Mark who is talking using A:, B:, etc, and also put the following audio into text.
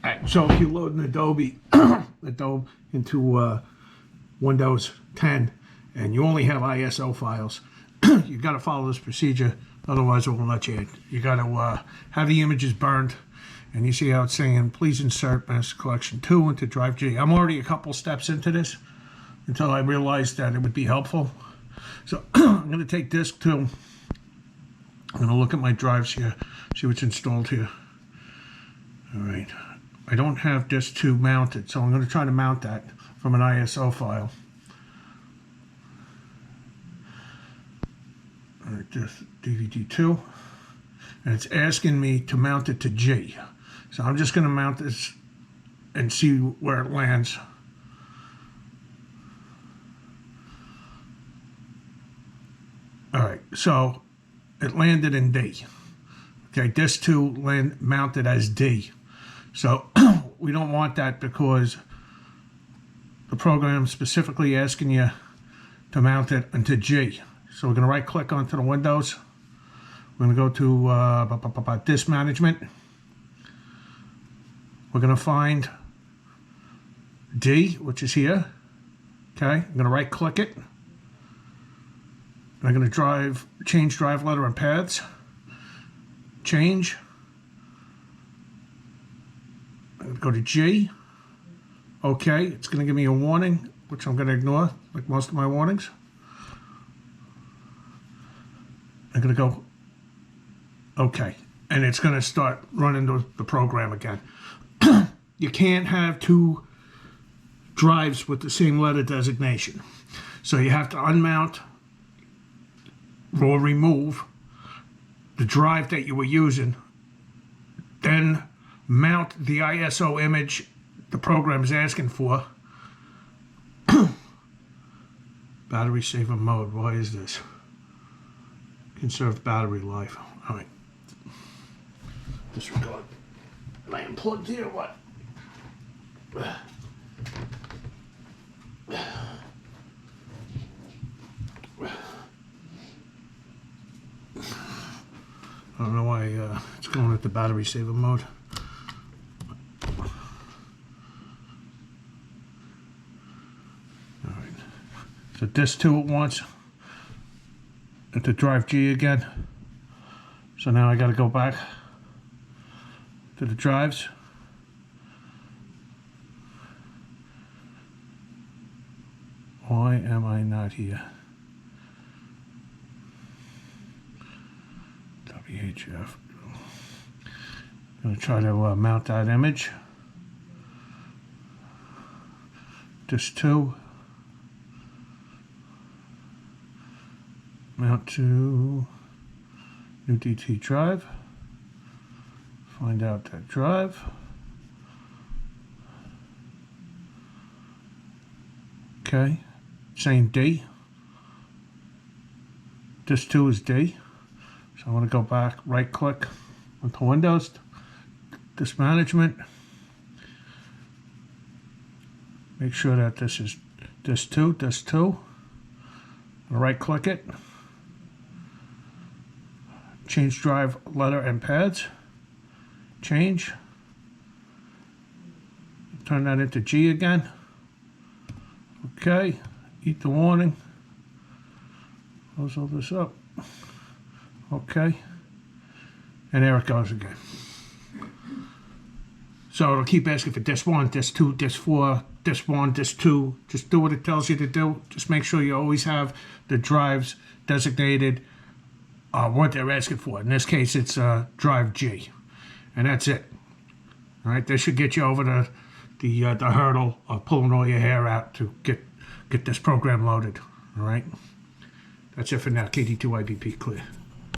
A: Alright, so if you load an Adobe, into Windows 10 and you only have ISO files, you got to follow this procedure, otherwise it won't let you in. You got to have the images burned, and you see how it's saying, please insert Master Collection 2 into Drive G. I'm already a couple steps into this until I realized that it would be helpful. So I'm going to take disk 2. I'm going to look at my drives here, see what's installed here. Alright, I don't have disk 2 mounted, so I'm going to try to mount that from an ISO file. Alright, disk DVD 2, and it's asking me to mount it to G. So I'm just going to mount this and see where it lands. Alright, so it landed in D. Okay, disk 2 mounted as D. So we don't want that because the program is specifically asking you to mount it into G. So we're going to right click onto the Windows. We're going to go to disk management. We're going to find D, which is here. Okay, I'm going to right click it. And I'm going to change drive letter and paths. Change. I'm going to go to G. Okay, it's going to give me a warning, which I'm going to ignore, like most of my warnings. I'm going to go OK, and it's going to start running the program again. You can't have 2 drives with the same letter designation, so you have to unmount or remove the drive that you were using, then mount the ISO image the program is asking for. Battery saver mode, why is this? Conserve battery life. All right. Disregard. Am I unplugged here or what? I don't know why it's going at the battery saver mode. All right. So disk 2 at once. Into Drive G again. So now I got to go back to the drives. Why am I not here? WHF. I'm going to try to mount that image. Disk 2. Mount to new DT drive. Find out that drive. Okay, same D. Disk 2 is D. So I want to go back, right click onto Windows, disk management. Make sure that this is disk 2, disk 2. Right click it. Change drive letter and pads. Change. Turn that into G again. Okay. Eat the warning. Close all this up. Okay. And there it goes again. So it'll keep asking for disk 1, disk 2, disk 4, disk 1, disk 2. Just do what it tells you to do. Just make sure you always have the drives designated what they're asking for. In this case, it's Drive G. And that's it. All right, this should get you over the hurdle of pulling all your hair out to get this program loaded. All right, that's it for now. KD2IBP clear.